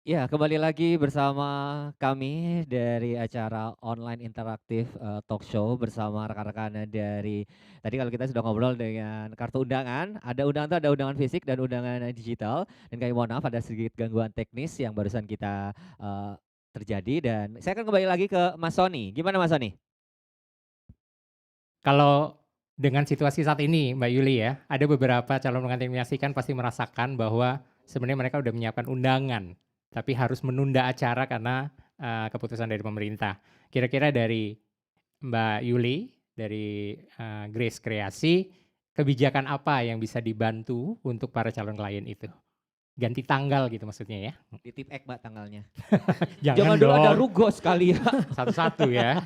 Ya, kembali lagi bersama kami dari acara online interaktif, talk show bersama rekan-rekan dari tadi kalau kita sudah ngobrol dengan kartu undangan, ada undangan tuh ada undangan fisik dan undangan digital, dan kami mohon maaf ada sedikit gangguan teknis yang barusan kita, terjadi dan saya akan kembali lagi ke Mas Sony. Gimana Mas Sony? Kalau dengan situasi saat ini Mbak Yuli ya, ada beberapa calon pengantin yang menyaksikan pasti merasakan bahwa sebenarnya mereka udah menyiapkan undangan, tapi harus menunda acara karena, keputusan dari pemerintah. Kira-kira dari Mbak Yuli, dari, Grace Kreasi, kebijakan apa yang bisa dibantu untuk para calon klien itu? Ganti tanggal gitu maksudnya ya? Di tip Ek Mbak tanggalnya. Jangan Jangan dulu ada dong, rugo sekali ya. satu-satu ya.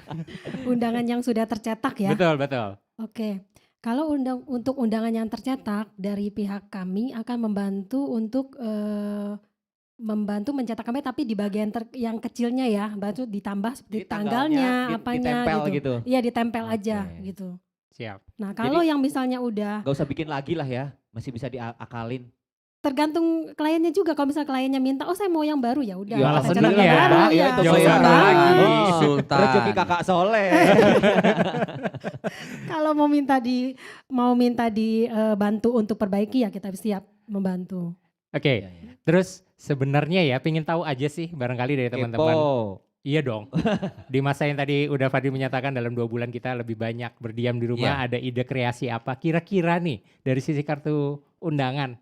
Undangan yang sudah tercetak ya? Betul betul. Oke. Kalau untuk undangan yang tercetak dari pihak kami akan membantu untuk, membantu mencetak kami tapi di bagian yang kecilnya ya, bantu ditambah Jadi seperti tanggalnya tanggalnya, apanya ditempel gitu. gitu? Iya ditempel aja Oke. gitu. Siap. Nah Jadi kalau yang misalnya udah nggak usah bikin lagi lah ya, masih bisa diakalin. tergantung kliennya juga, kalau misalnya kliennya minta, "Oh saya mau yang baru," ya udah Ya Malah kita seneng cetak yang ya, baru, ya ya itu yang seneng baru lagi. banget. Oh, Sultan. rezeki kakak soleh. Kalau mau minta bantu untuk perbaiki ya kita siap membantu. Oke, Iya, iya. terus sebenarnya ya pengen tahu aja sih barangkali dari teman-teman. Kepo. Iya dong. Di masa yang tadi udah Fadil menyatakan dalam 2 bulan kita lebih banyak berdiam di rumah, Iya. ada ide kreasi apa? Kira-kira nih dari sisi kartu undangan,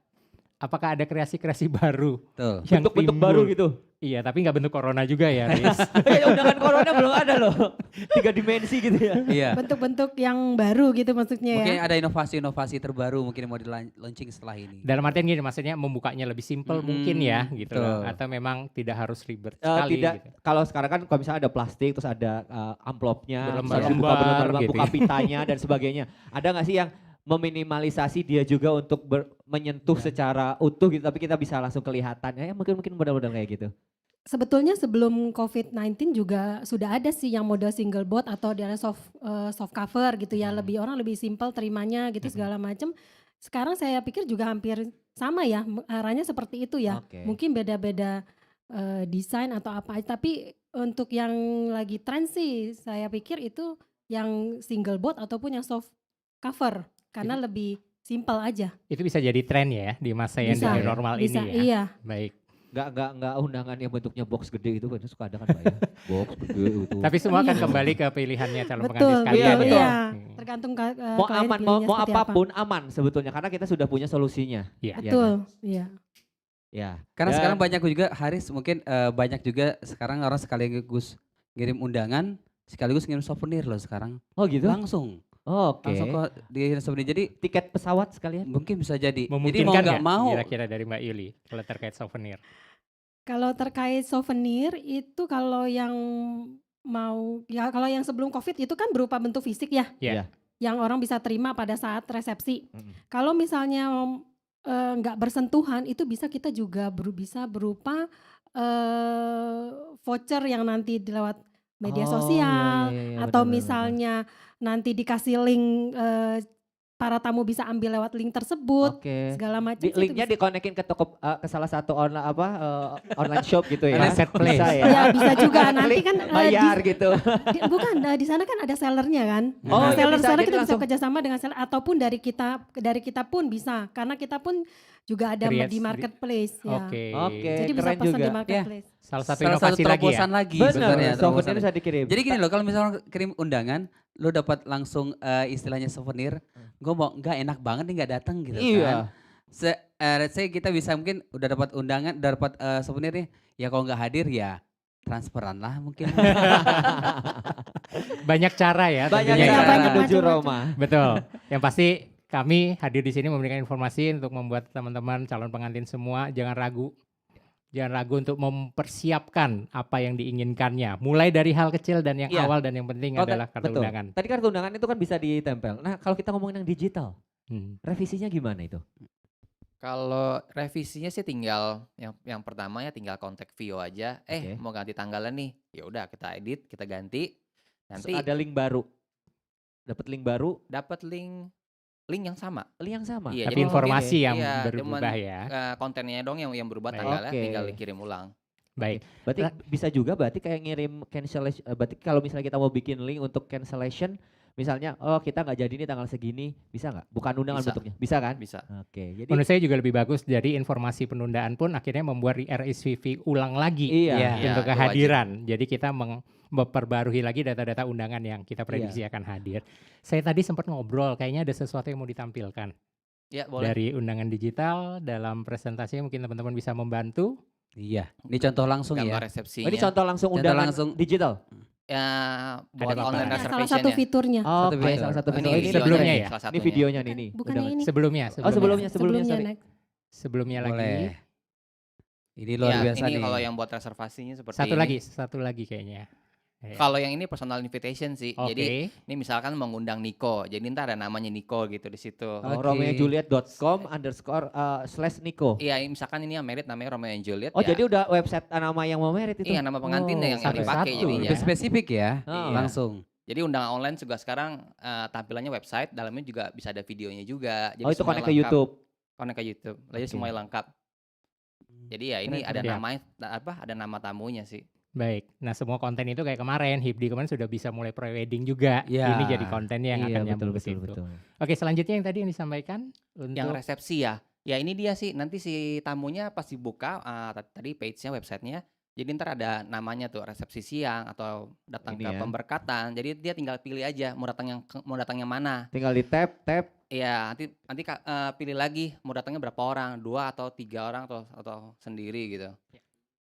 apakah ada kreasi-kreasi baru Betul. yang Bentuk-bentuk timbul? baru gitu. Iya, tapi nggak bentuk corona juga ya, Riz. Ya undangan corona belum ada loh. 3 dimensi gitu ya. Iya. Bentuk-bentuk yang baru gitu maksudnya Mungkin ya. ada inovasi-inovasi terbaru mungkin yang mau di-launching setelah ini. Dalam artian gini, maksudnya membukanya lebih simpel mungkin ya gitu loh. betul. Atau memang tidak harus ribet Eh, sekali tidak gitu. kalau sekarang kan kalau misalnya ada plastik terus ada amplopnya, terus harus dibuka Berlembar-lembar berlembar-lembar, gitu buka ya. pitanya dan sebagainya. Ada nggak sih yang meminimalisasi dia juga untuk menyentuh secara utuh gitu tapi kita bisa langsung kelihatan. Ya mungkin model-model kayak gitu. Sebetulnya sebelum COVID-19 juga sudah ada sih yang model single board atau dia soft cover gitu ya, lebih orang lebih simpel terimanya gitu segala macam. Sekarang saya pikir juga hampir sama ya, arahnya seperti itu ya. Oke. Mungkin beda-beda desain atau apa, tapi untuk yang lagi tren sih saya pikir itu yang single board ataupun yang soft cover karena lebih simpel aja. Itu bisa jadi tren ya di masa yang Bisa, new normal bisa, ini ya. iya. Baik. Nggak undangan yang bentuknya box gede itu kan suka ada kan Mbak ya. Box gede itu. Tapi semua akan Iya. kembali ke pilihannya calon pengantin Betul, sekalian Iya, betul, betul. ya. iya. Hmm. Tergantung Mau klien aman pilihnya mau seperti apa. apapun aman sebetulnya karena kita sudah punya solusinya. Iya. Iya Betul, kan? iya. Ya. Karena Dan- sekarang banyak juga Haris mungkin banyak juga sekarang orang sekaligus ngirim undangan sekaligus ngirim souvenir loh sekarang. Oh gitu? Langsung. Oke. Langsung kok dikirim souvenir. Jadi Tiket pesawat sekalian? mungkin bisa jadi. Jadi mau Memungkinkan nggak nggak mau. kira-kira dari Mbak Yuli kalau terkait souvenir? Kalau terkait souvenir itu kalau yang kalau yang sebelum Covid itu kan berupa bentuk fisik ya, Iya. yang orang bisa terima pada saat resepsi. Mm. Kalau misalnya nggak bersentuhan itu bisa kita juga bisa berupa voucher yang nanti lewat media Oh, sosial iya, iya, iya, atau benar, benar, misalnya nanti dikasih link para tamu bisa ambil lewat link tersebut Oke. segala macam. Linknya dikonekin ke toko ke salah satu online shop gitu ya. Marketplace. Bisa ya. Ya bisa juga nanti Klik, kan bayar gitu. bukan di sana kan ada sellernya kan. Oh, iya Seller bisa, sana jadi kita bisa langsung- kerjasama dengan seller ataupun dari kita pun bisa karena kita pun juga ada Create di marketplace ya. Oke. Oke. Jadi bisa keren pesan juga. di marketplace. Salah satu Salah satu inovasi lagi ya. terobosan lagi Benar, sebenarnya. souvenir terobosan. bisa dikirim. Jadi gini loh, kalau misalnya kirim undangan, lo dapat langsung istilahnya souvenir, gue mau nggak enak banget nih nggak datang gitu kan. Iya. Let's say kita bisa mungkin udah dapat undangan, udah dapat souvenir nih, ya kalau nggak hadir ya transferan lah mungkin. Banyak cara ya Banyak tentunya Iya, cara ya. banyak menuju macam-macam. Roma. Betul. Yang pasti kami hadir di sini memberikan informasi untuk membuat teman-teman calon pengantin semua jangan ragu. Jangan ragu untuk mempersiapkan apa yang diinginkannya. Mulai dari hal kecil dan yang Iya. awal dan yang penting Oh, adalah kartu betul. undangan. Tadi kartu undangan itu kan bisa ditempel. Nah, kalau kita ngomongin yang digital, Hmm. revisinya gimana itu? Kalau revisinya sih tinggal yang pertama ya tinggal kontak Vio aja. Oke. Mau ganti tanggalnya nih. Ya udah kita edit, kita ganti. Nanti Ada link baru. Dapat link baru, dapat link yang sama. link yang sama. Iya, Tapi jadi informasi mungkin- yang iya, berubah cuman, ya. kontennya dong yang berubah Baik. tanggalnya Oke. tinggal dikirim ulang. Baik. Berarti bisa juga berarti kayak ngirim cancellation, berarti kalau misalnya kita mau bikin link untuk cancellation, misalnya kita nggak jadi nih tanggal segini, bisa nggak? Bukan undangan Bisa. bentuknya, bisa kan? Bisa. Oke, jadi Menurut saya juga lebih bagus dari informasi penundaan pun akhirnya membuat RSVP ulang lagi iya. Iya. untuk itu kehadiran. Jadi kita memperbarui lagi data-data undangan yang kita prediksi akan hadir. Saya tadi sempat ngobrol, kayaknya ada sesuatu yang mau ditampilkan Ya boleh. dari undangan digital dalam presentasi, mungkin teman-teman bisa membantu. Iya. Ini contoh langsung Gambar ya. resepsinya. Oh, ini contoh langsung Contoh undangan langsung. digital. Ya buat apa-apa. online Ya, salah reservation satu ya. fiturnya. Oke, fitur. salah satu Oh, fitur. ini Ini sebelumnya videonya ya? salah Ini satunya. videonya nih, nih. Bukan undangan. yang ini. Sebelumnya, Oh, sebelumnya Sebelumnya sorry. next. sebelumnya lagi. Boleh. Ini luar Ya, biasa ini nih. kalau yang buat reservasinya seperti Satu ini. satu lagi kayaknya. Ya. Kalau yang ini personal invitation sih. Oke. Jadi ini misalkan mengundang Niko. Jadi ntar ada namanya Niko gitu di situ. Oh, Oke. romeojuliet.com_/niko. Iya, misalkan ini yang merit namanya Romeo and Juliet. Oh, ya. jadi udah website nama yang mau merit itu. Iya, nama pengantinnya yang satu-satu. dipakai jadinya. Lebih spesifik ya. Oh. Langsung. Jadi undangan online juga sekarang tampilannya website, dalamnya juga bisa ada videonya juga. Jadi Oh, itu semuanya connect ke lengkap. YouTube. Connect ke YouTube. Jadi Oke. semuanya lengkap. Jadi ya ini Keren, ada keren. namanya ada nama tamunya sih. Baik. Nah, semua konten itu kayak kemarin, Hipdi kemarin sudah bisa mulai pre-wedding juga. Iya. Ini jadi kontennya yang Iya, akan nyambung betul, ke betul, situ. betul. Oke, selanjutnya yang tadi yang disampaikan untuk Yang resepsi ya. Ya ini dia sih, nanti si tamunya pasti buka tadi page-nya, website-nya. Jadi ntar ada namanya tuh resepsi siang atau datang Ini ke ya. pemberkatan. Jadi dia tinggal pilih aja mau datang yang mana. Tinggal di tab. Iya, nanti pilih lagi mau datangnya berapa orang, 2 atau 3 orang atau sendiri gitu.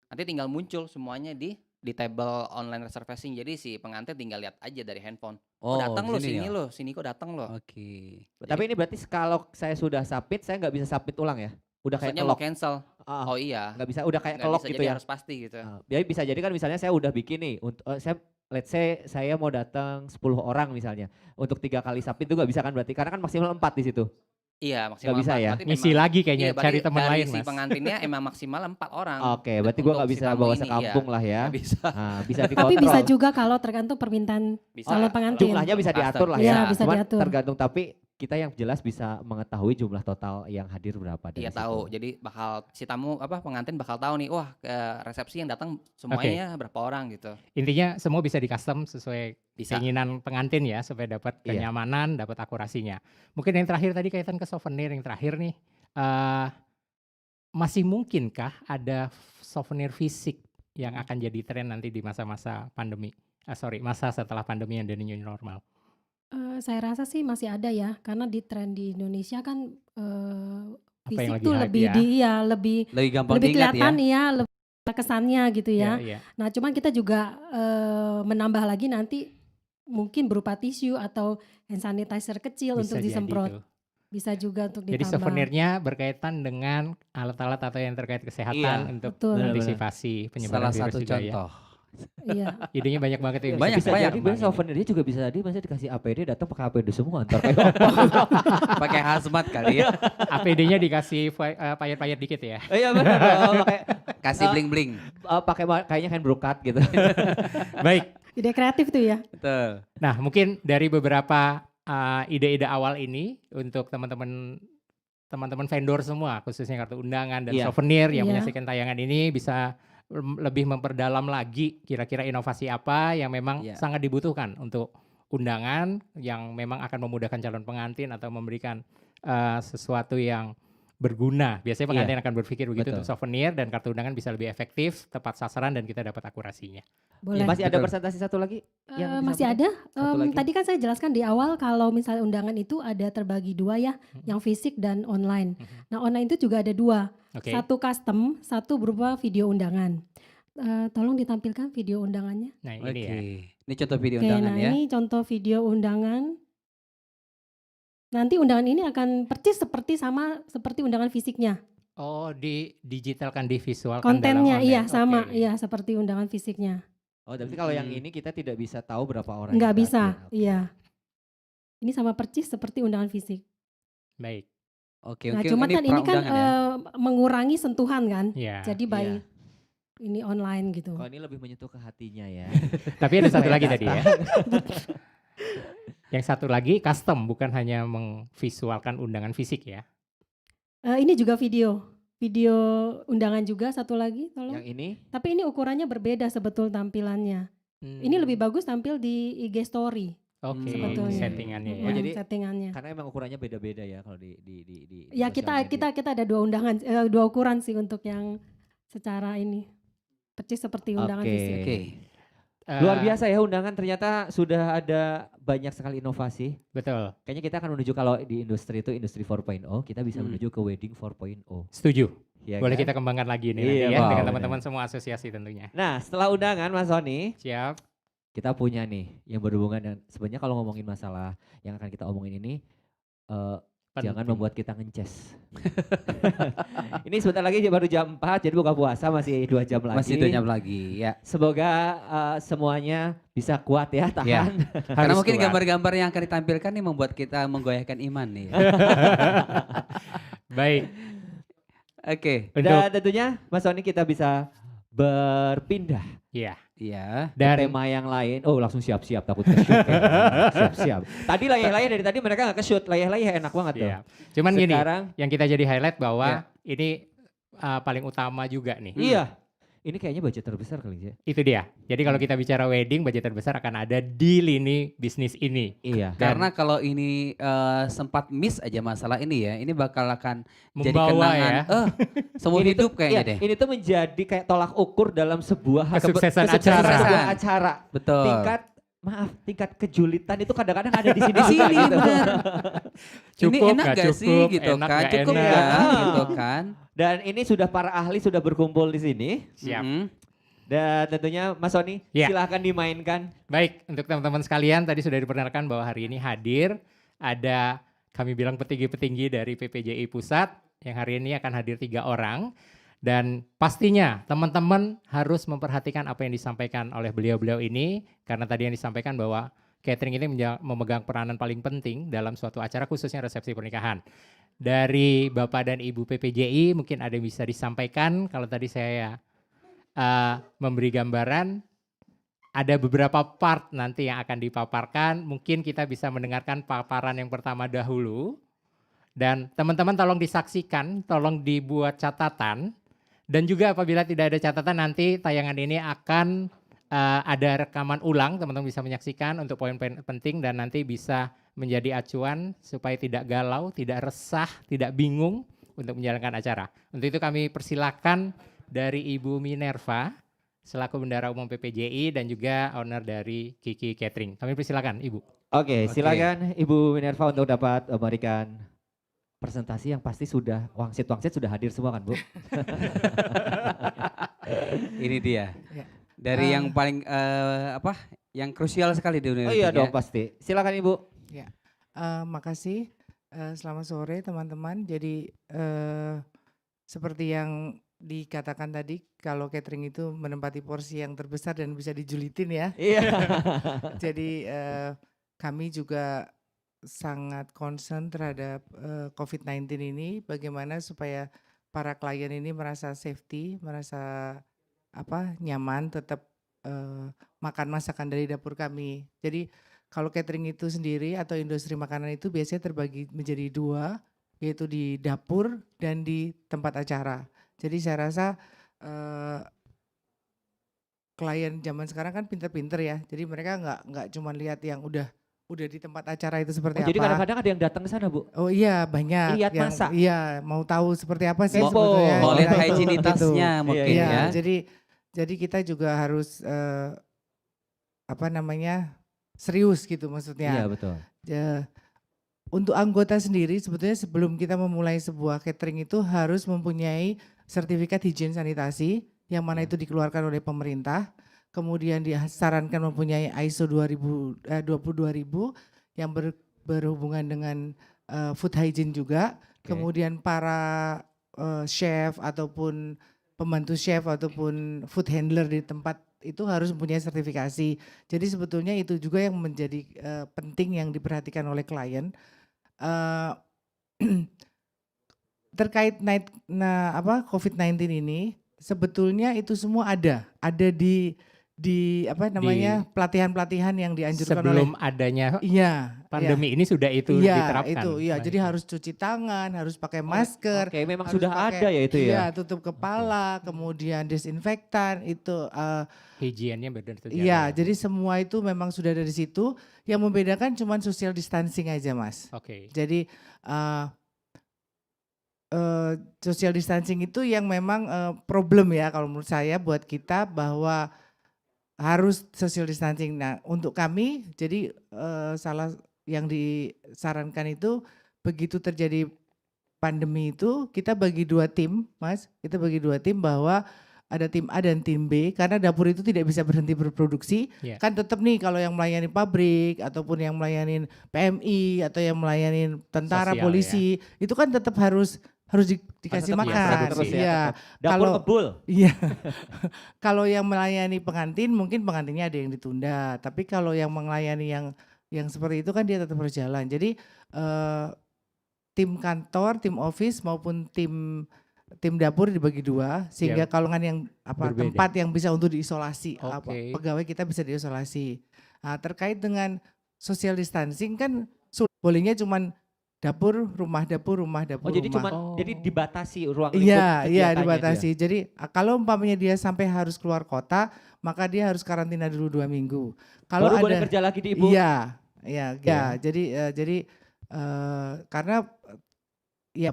Nanti tinggal muncul semuanya di table online reservation. Jadi si pengantin tinggal lihat aja dari handphone. Oh, datang lo sini ya? lo, sini kok datang lo. Oke. Tapi ini berarti kalau saya sudah submit, saya nggak bisa submit ulang ya? Udah kayak Maksudnya mau kelok. cancel. Ah, Oh iya. nggak bisa, udah kayak Nggak kelok bisa, gitu jadi ya? harus pasti gitu. Jadi bisa jadi kan misalnya saya udah bikin nih, let's say saya mau datang 10 orang misalnya. Untuk 3 kali submit itu nggak bisa kan berarti? Karena kan maksimal 4 di situ. Iya, maksimal bisa 4. ya? Berarti ngisi memang- lagi kayaknya, iya, berarti cari teman dari lain, si Mas. pengantinnya emang maksimal 4 orang. Oke, berarti gua nggak Untuk si bisa tamu bawa ini, sekampung lah ya. Nggak bisa. Nah, bisa Tapi dikontrol. bisa juga kalau tergantung permintaan Bisa. calon pengantin. Jumlahnya bisa diatur lah Iya, ya. bisa Cuman diatur. tergantung, tapi kita yang jelas bisa mengetahui jumlah total yang hadir berapa dari Iya situ. tahu. Jadi bakal si tamu pengantin bakal tahu nih, wah ke resepsi yang datang semuanya berapa orang gitu. Intinya semua bisa di custom sesuai Bisa. keinginan pengantin ya, supaya dapat Iya. kenyamanan, dapat akurasinya. Mungkin yang terakhir tadi kaitan ke souvenir yang terakhir nih, masih mungkinkah ada souvenir fisik yang akan jadi tren nanti di masa-masa pandemi? Masa setelah pandemi yang dari new normal. Saya rasa sih masih ada ya, karena di tren di Indonesia kan Apa yang fisik lagi tuh hype lebih ya? lebih Lebih gampang lebih diingat ya. kelihatan ya, lebih kesannya gitu ya. Iya. Nah, cuman kita juga menambah lagi nanti mungkin berupa tisu atau hand sanitizer kecil Bisa untuk jadi disemprot. tuh. Bisa juga untuk Jadi ditambah. souvenirnya berkaitan dengan alat-alat atau yang terkait kesehatan Iya, untuk betul. mengantisipasi penyebaran Salah virus satu juga ya. contoh. Iya. Idenya banyak banget ya. Banyak, bisa banyak. jadi bener souvenirnya juga bisa jadi masih dikasih APD, datang pakai APD semua ntar kayak Pakai hazmat kali ya. APD-nya dikasih payet-payet dikit ya. iya benar dong, kayak Kasih bling-bling. pakai kayaknya hand brokat gitu. Baik. Ide kreatif tuh ya. Betul. Nah, mungkin dari beberapa ide-ide awal ini untuk teman-teman vendor semua, khususnya kartu undangan dan Iya. souvenir yang Iya. menyaksikan tayangan ini bisa lebih memperdalam lagi kira-kira inovasi apa yang memang Iya. sangat dibutuhkan untuk undangan yang memang akan memudahkan calon pengantin atau memberikan sesuatu yang berguna. Biasanya pengantin akan berpikir begitu Betul. untuk souvenir, dan kartu undangan bisa lebih efektif, tepat sasaran, dan kita dapat akurasinya. Boleh. Masih ada Betul. presentasi satu lagi yang Masih disampaikan? ada. Satu lagi. Tadi kan saya jelaskan di awal kalau misalnya undangan itu ada terbagi 2 ya, yang fisik dan online. Nah, online itu juga ada 2. Oke. Satu custom, satu berupa video undangan. Tolong ditampilkan video undangannya. Nah, Oke. ini ya. Ini contoh video Oke, undangan nah ya. ini contoh video undangan. Nanti undangan ini akan persis seperti undangan fisiknya. Oh, didigitalkan, divisualkan Kontennya dalam iya online. sama, Oke. iya seperti undangan fisiknya. Oh, tapi kalau yang Hmm. ini kita tidak bisa tahu berapa orang. Nggak yang bisa, hadir. Oke. iya. Ini sama persis seperti undangan fisik. Baik. Oke, Nah, oke. cuma kan ini kan pra-undangan ya. mengurangi sentuhan kan. Ya. Jadi by iya. ini online gitu. Kalau ini lebih menyentuh ke hatinya ya. Tapi ada satu lagi tadi ya. Yang satu lagi custom, bukan hanya memvisualkan undangan fisik ya. Ini juga video video undangan juga satu lagi tolong. Yang ini? Tapi ini ukurannya berbeda sebetulnya tampilannya. Ini lebih bagus tampil di IG story Oke, sebetulnya. settingannya ya. Oh, jadi settingannya. karena emang ukurannya beda-beda ya kalau di Ya sosial media. kita ada 2 undangan, 2 ukuran sih untuk yang secara ini persis seperti undangan Oke. fisik. Oke. Luar biasa ya undangan, ternyata sudah ada banyak sekali inovasi. Betul, Kayaknya kita akan menuju kalau di industri itu industri 4.0, kita bisa menuju ke wedding 4.0. setuju. Ya Boleh kan? kita kembangkan lagi nih Iya, nanti ya wow, dengan benar. teman-teman semua asosiasi tentunya. Nah, setelah undangan Mas Sony, Siap. kita punya nih yang berhubungan dengan sebenarnya kalau ngomongin masalah yang akan kita omongin ini jangan Penting. membuat kita ngeces. Ini sebentar lagi baru jam 4, jadi buka puasa masih 2 jam lagi. Masih 2 jam lagi ya. Semoga semuanya bisa kuat ya, tahan. Ya. Karena Harus mungkin kuat. gambar-gambar yang akan ditampilkan nih membuat kita menggoyahkan iman nih. Baik, Oke. untuk Dan tentunya Mas Sony kita bisa berpindah ya. Iya. ke Dan tema yang lain. Oh langsung siap-siap takut ke shoot. Siap-siap. Tadi layah-layah dari tadi mereka gak ke shoot. Layah-layah enak banget tuh. ya. Cuman gini, Sekarang yang kita jadi highlight bahwa Ya. ini paling utama juga nih. iya. Ini kayaknya budget terbesar kali ya. Itu dia. Jadi kalau kita bicara wedding, budget terbesar akan ada di lini bisnis ini. Iya. Karena kalau ini sempat miss aja masalah ini ya, ini bakal akan jadi Membawa kenangan ya. seumur Ini hidup tuh- kayaknya iya, deh. Ini tuh menjadi kayak tolak ukur dalam sebuah Kesuksesan sebuah acara. acara. Betul. Tingkat kejulitan itu kadang-kadang ada di sini. Di sini gitu. benar. Cukup, ini enak nggak gak sih cukup, gitu enak, kan? nggak Cukup enak. nggak Ah. gitu kan? Dan ini sudah para ahli sudah berkumpul di sini. Siap. Mm-mm. Dan tentunya Mas Sony Iya. silahkan dimainkan. Baik, untuk teman-teman sekalian tadi sudah diperkenalkan bahwa hari ini hadir ada kami bilang petinggi-petinggi dari PPJI Pusat yang hari ini akan hadir 3 orang. Dan pastinya teman-teman harus memperhatikan apa yang disampaikan oleh beliau-beliau ini. Karena tadi yang disampaikan bahwa catering ini memegang peranan paling penting dalam suatu acara khususnya resepsi pernikahan. Dari Bapak dan Ibu PPJI mungkin ada yang bisa disampaikan. Kalau tadi saya memberi gambaran, ada beberapa part nanti yang akan dipaparkan. Mungkin kita bisa mendengarkan paparan yang pertama dahulu. Dan teman-teman tolong disaksikan, tolong dibuat catatan. Dan juga apabila tidak ada catatan nanti tayangan ini akan ada rekaman ulang, teman-teman bisa menyaksikan untuk poin-poin penting dan nanti bisa menjadi acuan supaya tidak galau, tidak resah, tidak bingung untuk menjalankan acara. Untuk itu kami persilakan dari Ibu Minerva selaku Bendahara Umum PPJI dan juga owner dari Kiki Catering. Kami persilakan Ibu. Oke, Oke. silakan Ibu Minerva untuk dapat memberikan presentasi yang pasti sudah wangsit sudah hadir semua kan Bu? Ini dia. Ya. Dari yang paling yang krusial sekali di dunia Oh iya wedding dong ya. pasti. Silakan Ibu. Makasih. Selamat sore teman-teman. Jadi seperti yang dikatakan tadi, kalau catering itu menempati porsi yang terbesar dan bisa dijulitin ya. Iya. Jadi kami juga sangat concern terhadap COVID-19 ini. Bagaimana supaya para klien ini merasa safety, merasa nyaman, tetap makan masakan dari dapur kami. Jadi kalau catering itu sendiri atau industri makanan itu biasanya terbagi menjadi 2, yaitu di dapur dan di tempat acara. Jadi saya rasa klien zaman sekarang kan pinter-pinter ya. Jadi mereka nggak cuma lihat yang udah di tempat acara itu seperti Oh, jadi apa. kadang-kadang ada yang datang ke sana Bu. Oh iya banyak Lihat yang masak. iya mau tahu seperti apa sih Kepo. sebetulnya. Mau lihat Nah, itu, higienitasnya gitu. mungkin Iya, ya. jadi kita juga harus serius gitu maksudnya. Iya betul. Untuk anggota sendiri sebetulnya sebelum kita memulai sebuah catering itu harus mempunyai sertifikat higien sanitasi yang mana itu dikeluarkan oleh pemerintah. Kemudian disarankan mempunyai ISO 22000 yang berhubungan dengan food hygiene juga. Oke. Kemudian para chef ataupun pembantu chef ataupun food handler di tempat itu harus mempunyai sertifikasi. Jadi sebetulnya itu juga yang menjadi penting yang diperhatikan oleh klien. Terkait COVID-19 ini sebetulnya itu semua ada di apa namanya, pelatihan-pelatihan yang dianjurkan oleh Sebelum adanya iya, pandemi ini sudah itu iya, diterapkan. itu, iya. Jadi Baik. harus cuci tangan, harus pakai masker, Oke, memang harus sudah pakai, ada ya itu iya, ya. tutup kepala, kemudian desinfektan itu. Higiennya benar terjaga Iya, ya. jadi semua itu memang sudah ada di situ. Yang membedakan cuman social distancing aja, Mas. Oke. Jadi social distancing itu yang memang problem ya kalau menurut saya buat kita, bahwa harus social distancing. Nah, untuk kami jadi salah yang disarankan itu begitu terjadi pandemi itu kita bagi 2 tim, Mas. Kita bagi 2 tim, bahwa ada tim A dan tim B, karena dapur itu tidak bisa berhenti berproduksi. Iya. Kan tetap nih kalau yang melayani pabrik ataupun yang melayani PMI atau yang melayani tentara, Sosial, polisi, itu kan tetap harus dikasih Tetap makan. ya, terus ya, Iya. tetap. Dapur Kalau ngebul. iya. Kalau yang melayani pengantin mungkin pengantinnya ada yang ditunda, tapi kalau yang melayani yang seperti itu kan dia tetap harus jalan. Jadi tim kantor, tim office maupun tim dapur dibagi 2 sehingga kalau kan yang Berbeda. tempat yang bisa untuk diisolasi, Oke. pegawai kita bisa diisolasi. Nah, terkait dengan social distancing kan bolehnya cuman dapur, rumah, dapur, rumah, dapur, Oh jadi rumah. cuman jadi dibatasi ruang lingkup Iya, iya kegiatannya dibatasi. dia. Jadi kalau umpamanya dia sampai harus keluar kota, maka dia harus karantina dulu 2 minggu. Kalau Baru boleh ada, kerja lagi di Ibu. iya, iya, iya. Jadi karena ya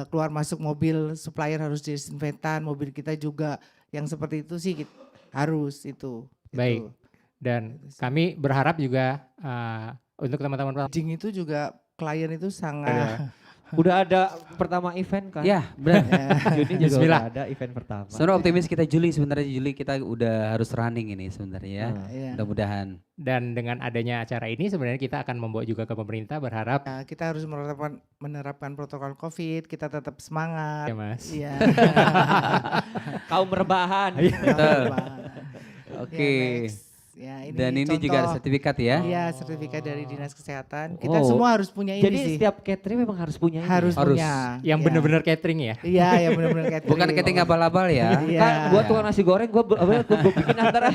keluar masuk mobil supplier harus disinfektan, mobil kita juga yang seperti itu sih harus itu. Baik. Dan kami berharap juga untuk teman-teman Packaging itu juga klien itu sangat Udah ada pertama event kan? Ya, benar. Juni juga Bismillah. udah ada event pertama. Sebenarnya optimis kita sebenarnya Juli kita udah harus running ini sebenarnya ya. iya. Mudah-mudahan. dan dengan adanya acara ini sebenarnya kita akan membawa juga ke pemerintah berharap Ya, kita harus menerapkan protokol COVID, kita tetap semangat. ya Mas. Iya. Kaum rebahan. Betul. Oke. Ya, next. Ya, Dan ini juga ada contoh. sertifikat ya. Iya, sertifikat dari Dinas Kesehatan. Kita Oh. semua harus punya ini Jadi sih. setiap catering memang harus punya ini. Harus Harus. punya. Yang Iya. benar-benar catering ya. Iya, yang benar-benar catering. Bukan catering abal-abal ya. Iya. Kan buat tukang nasi goreng gua bikin antara.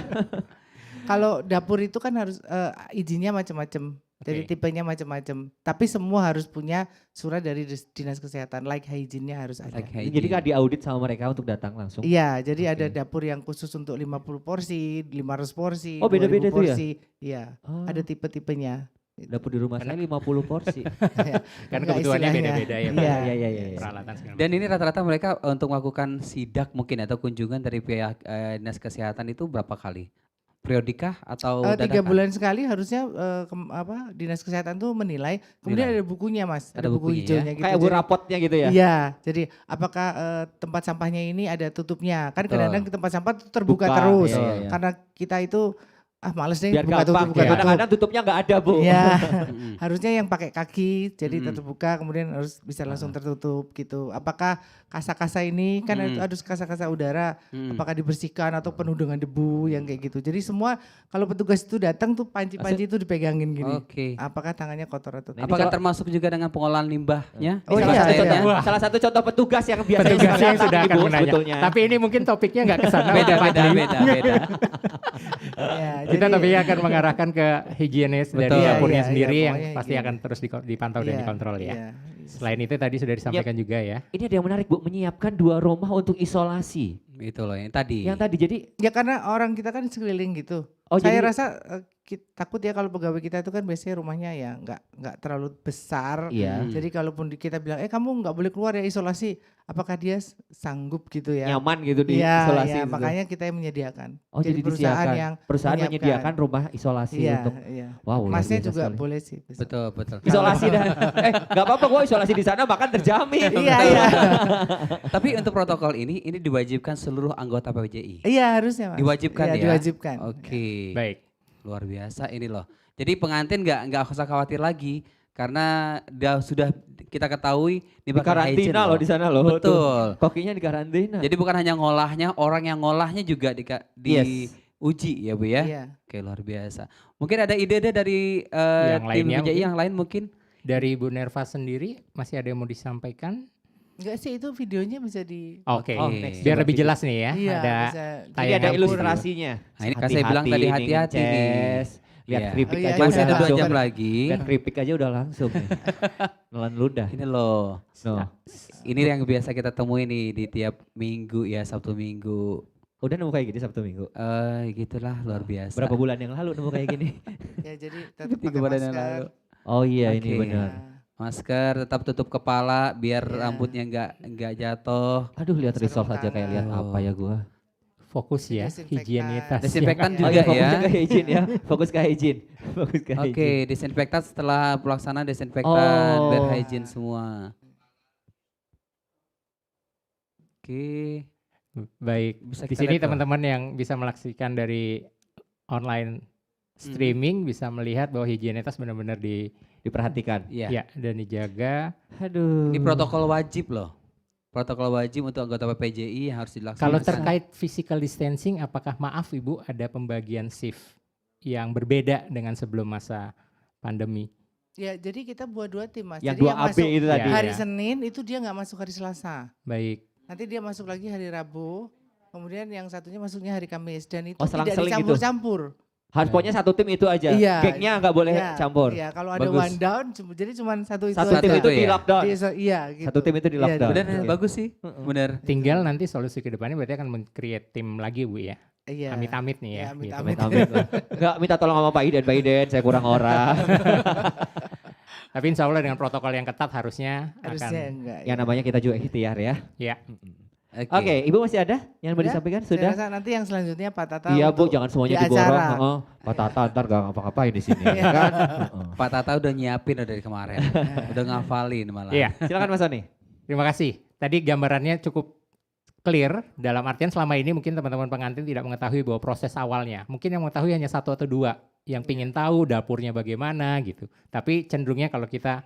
Kalau dapur itu kan harus izinnya macam-macam. Jadi Oke. tipenya macam-macam. Tapi semua harus punya surat dari Dinas Kesehatan. Like hygiene-nya harus ada. Like hygiene. Jadi kan diaudit sama mereka untuk datang langsung. Iya, jadi ada Oke. dapur yang khusus untuk 50 porsi, 500 porsi, Oh, beda-beda 2000 tuh ya? porsi. Iya, Oh, ada tipe-tipenya. dapur di rumah saya 50 porsi. Kan Enggak kebutuhannya istilahnya. beda-beda ya. Pak. Iya. Iya. Peralatan segala Dan ini rata-rata mereka untuk melakukan sidak mungkin atau kunjungan dari pihak Dinas Kesehatan itu berapa kali? Periodikah atau 3 dadakan? bulan sekali harusnya Dinas Kesehatan tuh menilai. Kemudian Nilai. ada bukunya, Mas. Ada buku bukunya ya? hijaunya gitu. Kayak bu Jadi- rapotnya gitu ya. Iya, jadi apakah tempat sampahnya ini ada tutupnya? Kan Betul. kadang-kadang tempat sampah tuh terbuka Buka, terus. iya. Karena kita itu males deh Biar buka gampang. tutup. Kadang-kadang tutupnya nggak ada bu. Iya, Mm-mm. harusnya yang pakai kaki jadi Mm-mm. terbuka kemudian harus bisa langsung tertutup gitu. Apakah kasa-kasa ini kan Mm. ada kasa-kasa udara, Mm. apakah dibersihkan atau penuh dengan debu yang kayak gitu. Jadi semua kalau petugas itu datang tuh panci-panci itu dipegangin gini. Oke. Apakah tangannya kotor atau Nah, ini Apakah co- termasuk juga dengan pengolahan limbahnya? Oh, salah, iya, satu iya. contoh, Wah. salah satu contoh petugas yang biasanya Petugasnya yang sudah akan Ibu, menanya. sebetulnya. Tapi ini mungkin topiknya nggak ke sana. Beda, Pak beda, Fadli. beda. Ya, Kita jadi- topiknya akan mengarahkan ke higienis dari Betul. dapurnya Iya, sendiri iya, yang pokoknya pasti higienis. akan terus dipantau dan Iya, dikontrol ya. iya. Selain itu tadi sudah disampaikan juga ya. Ini ada yang menarik bu, menyiapkan 2 rumah untuk isolasi. Itu loh yang tadi. Yang tadi jadi, Ya karena orang kita kan sekeliling gitu. oh Saya jadi rasa takut ya kalau pegawai kita itu kan biasanya rumahnya ya nggak terlalu besar. iya Hmm. Jadi kalaupun kita bilang kamu nggak boleh keluar ya isolasi, apakah dia sanggup gitu ya? nyaman gitu di Iya, isolasi. iya, gitu. makanya kita yang menyediakan. Oh jadi perusahaan disediakan. yang Perusahaan menyiapkan. menyediakan rumah isolasi iya, untuk iya. wow luar Masnya biasa juga sekali. boleh sih. bisa. Betul, betul. Isolasi dan nggak apa-apa gua isolasi di sana bahkan terjamin. Iya, iya. Tapi untuk protokol ini diwajibkan seluruh anggota PPJI. Iya harusnya Mas. Diwajibkan Iya, ya? Diwajibkan. Oke. Baik. Luar biasa ini loh. Jadi pengantin nggak usah khawatir lagi karena sudah kita ketahui Di bakal hygiene karantina loh di sana loh. Betul. Tuh. Kokinya di karantina. Jadi bukan hanya ngolahnya, orang yang ngolahnya juga Yes. diuji ya Bu ya. Iya. Oke luar biasa. Mungkin ada ide dari Yang tim lainnya PPJI mungkin? yang lain mungkin. Dari Bu Nerva sendiri masih ada yang mau disampaikan? Enggak sih, itu videonya bisa di Oke, Oh, next. biar Coba lebih bikin. jelas nih ya. iya, Ada bisa Jadi tayangan ada video. ilustrasinya. Nah, ini kan saya bilang tadi hati-hati nih. Inces. Lihat Iya. keripik Oh, iya, aja Masih udah ada 2 langsung. jam lagi. Lihat keripik aja udah langsung nih. Nelan ludah. Ini loh. No. Ini yang biasa kita temui nih di tiap minggu ya, Sabtu Minggu. Udah nemu kayak gini Sabtu Minggu. Gitulah luar biasa. Berapa bulan yang lalu nemu kayak gini? ya jadi tetap 3 pakai bulan yang masker. lalu. Oh iya ini Oke. benar. Nah, Masker, tetap tutup kepala biar Iya. rambutnya nggak jatuh. Aduh lihat Sarung resolve aja kayak lihat tangan. apa ya gua. Fokus ya, Desinfektan. higienitas. Desinfektan ya. Oh juga iya fokus ya. ke hygiene ya. Fokus ke hygiene. Fokus ke Oke, hygiene. disinfektan setelah pelaksanaan desinfektan biar Oh. hygiene semua. Oke, Baik, bisa di kita sini lihat tuh. teman-teman yang bisa melaksanakan dari online streaming bisa melihat bahwa higienitas benar-benar Diperhatikan. Iya. ya, dan dijaga. Aduh. Ini protokol wajib loh. Protokol wajib untuk anggota PPJI yang harus dilaksanakan. Kalau terkait physical distancing, apakah maaf Ibu ada pembagian shift yang berbeda dengan sebelum masa pandemi? ya jadi kita buat 2 tim Mas. Yang Jadi 2 AB masuk itu Iya. tadi. hari Ya. Senin itu dia nggak masuk hari Selasa. Baik, Nanti dia masuk lagi hari Rabu. Kemudian yang satunya masuknya hari Kamis dan itu Oh, tidak selang-seling gitu? dicampur-campur. Harus pokoknya satu tim itu aja. Iya. Gagnya nggak boleh Iya, campur. Iya, kalau ada Bagus. one down jadi cuma satu itu Satu tim aja. itu Satu di ya? lockdown. Iya, gitu. Satu tim itu di Iya, lockdown. Benar, Oke. bagus sih. Benar. tinggal nanti solusi ke depannya berarti akan men-create tim lagi Bu ya. Iya. Amit-amit nih ya. Iya, gitu. amit-amit. Amit-amit lah. Nggak minta tolong sama Pak Iden, saya kurang orang. Tapi insya Allah dengan protokol yang ketat harusnya Harusnya akan. enggak. Yang namanya kita juga ikhtiar ya. Ya, Oke, Ibu masih ada yang mau Udah, disampaikan? Saya Sudah? rasa nanti yang selanjutnya Pak Tata Iya Bu, untuk jangan semuanya di diborong. acara. Heeh. Pak Tata ntar gak ngapa-ngapain di sini. Iya. ya kan? Heeh. Pak Tata udah nyiapin dari kemarin. Udah ngafalin malah. iya. Silakan Mas Soni. Terima kasih. Tadi gambarannya cukup clear dalam artian selama ini mungkin teman-teman pengantin tidak mengetahui bahwa proses awalnya. Mungkin yang mengetahui hanya 1 atau 2 yang pingin tahu dapurnya bagaimana gitu. Tapi cenderungnya kalau kita